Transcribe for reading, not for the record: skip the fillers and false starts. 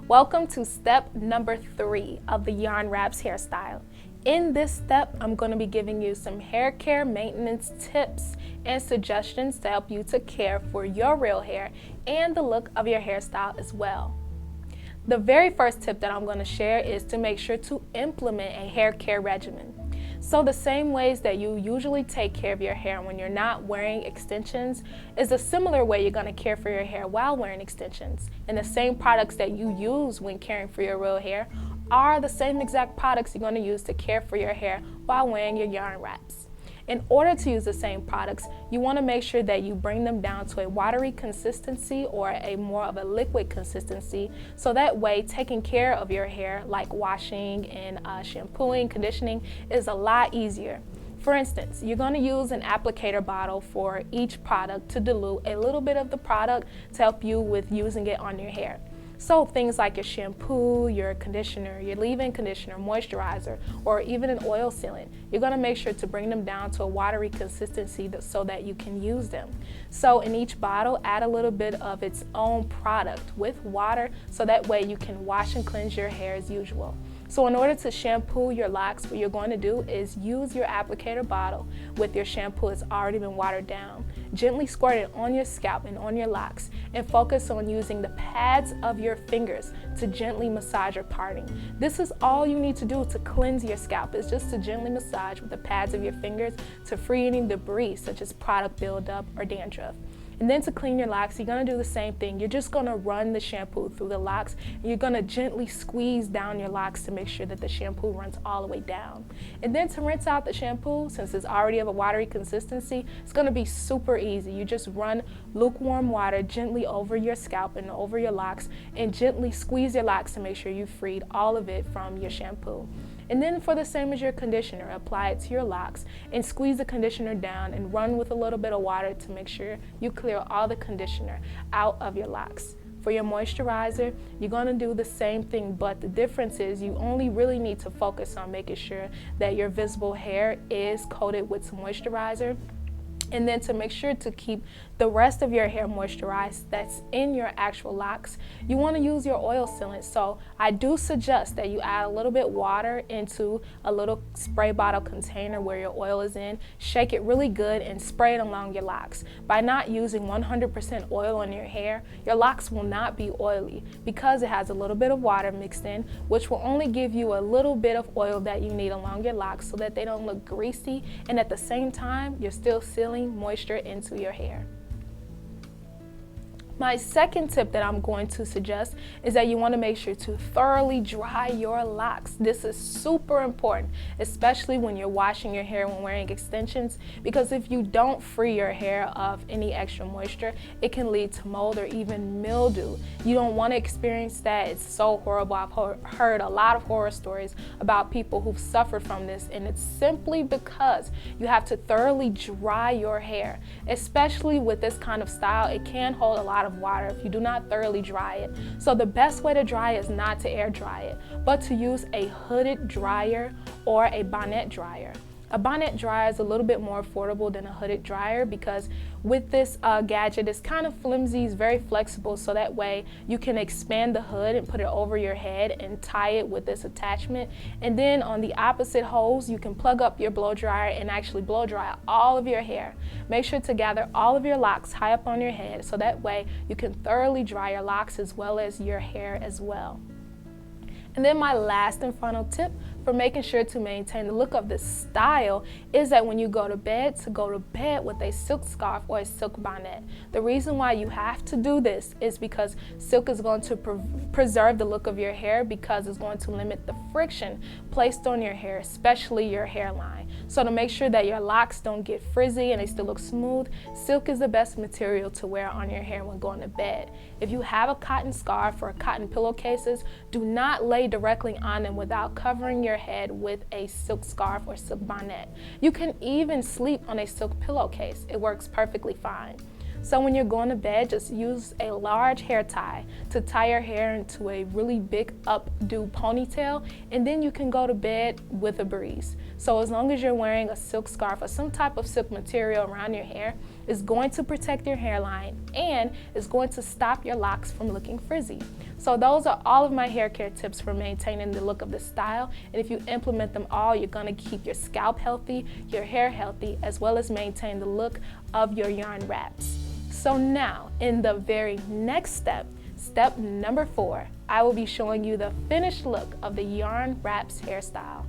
Welcome to step number 3 of the Yarn Wraps hairstyle. In this step, I'm going to be giving you some hair care maintenance tips and suggestions to help you to care for your real hair and the look of your hairstyle as well. The very first tip that I'm going to share is to make sure to implement a hair care regimen. So the same ways that you usually take care of your hair when you're not wearing extensions is a similar way you're going to care for your hair while wearing extensions. And the same products that you use when caring for your real hair are the same exact products you're going to use to care for your hair while wearing your yarn wraps. In order to use the same products, you want to make sure that you bring them down to a watery consistency or a more of a liquid consistency, so that way taking care of your hair like washing and shampooing, conditioning is a lot easier. For instance, you're going to use an applicator bottle for each product to dilute a little bit of the product to help you with using it on your hair. So things like your shampoo, your conditioner, your leave-in conditioner, moisturizer, or even an oil sealant, you're going to make sure to bring them down to a watery consistency so that you can use them. So in each bottle, add a little bit of its own product with water so that way you can wash and cleanse your hair as usual. So in order to shampoo your locks, what you're going to do is use your applicator bottle with your shampoo that's already been watered down. Gently squirt it on your scalp and on your locks, and focus on using the pads of your fingers to gently massage your parting. This is all you need to do to cleanse your scalp, is just to gently massage with the pads of your fingers to free any debris such as product buildup or dandruff. And then to clean your locks, you're going to do the same thing. You're just going to run the shampoo through the locks, and you're going to gently squeeze down your locks to make sure that the shampoo runs all the way down. And then to rinse out the shampoo, since it's already of a watery consistency, it's going to be super easy. You just run lukewarm water gently over your scalp and over your locks, and gently squeeze your locks to make sure you freed all of it from your shampoo. And then for the same as your conditioner, apply it to your locks and squeeze the conditioner down and run with a little bit of water to make sure you clear all the conditioner out of your locks. For your moisturizer, you're going to do the same thing, but the difference is you only really need to focus on making sure that your visible hair is coated with some moisturizer. And then to make sure to keep the rest of your hair moisturized that's in your actual locks, you want to use your oil sealant. So I do suggest that you add a little bit water into a little spray bottle container where your oil is in, shake it really good, and spray it along your locks. By not using 100% oil on your hair, your locks will not be oily because it has a little bit of water mixed in, which will only give you a little bit of oil that you need along your locks so that they don't look greasy, and at the same time you're still sealing moisture into your hair. My second tip that I'm going to suggest is that you want to make sure to thoroughly dry your locks. This is super important, especially when you're washing your hair when wearing extensions, because if you don't free your hair of any extra moisture, it can lead to mold or even mildew. You don't want to experience that. It's so horrible. I've heard a lot of horror stories about people who've suffered from this, and it's simply because you have to thoroughly dry your hair. Especially with this kind of style, it can hold a lot of water if you do not thoroughly dry it. So the best way to dry it is not to air dry it, but to use a hooded dryer or a bonnet dryer. A bonnet dryer is a little bit more affordable than a hooded dryer because with this gadget, it's kind of flimsy, it's very flexible, so that way you can expand the hood and put it over your head and tie it with this attachment. And then on the opposite holes, you can plug up your blow dryer and actually blow dry all of your hair. Make sure to gather all of your locks high up on your head so that way you can thoroughly dry your locks as well as your hair as well. And then my last and final tip for making sure to maintain the look of this style is that when you go to bed with a silk scarf or a silk bonnet. The reason why you have to do this is because silk is going to preserve the look of your hair, because it's going to limit the friction placed on your hair, especially your hairline. So to make sure that your locks don't get frizzy and they still look smooth, silk is the best material to wear on your hair when going to bed. If you have a cotton scarf or cotton pillowcases, do not lay directly on them without covering your head with a silk scarf or silk bonnet. You can even sleep on a silk pillowcase. It works perfectly fine. So when you're going to bed, just use a large hair tie to tie your hair into a really big updo ponytail, and then you can go to bed with a breeze. So as long as you're wearing a silk scarf or some type of silk material around your hair, it's going to protect your hairline and it's going to stop your locks from looking frizzy. So those are all of my hair care tips for maintaining the look of the style, and if you implement them all, you're gonna keep your scalp healthy, your hair healthy, as well as maintain the look of your yarn wraps. So now, in the very next step, step number 4, I will be showing you the finished look of the yarn wraps hairstyle.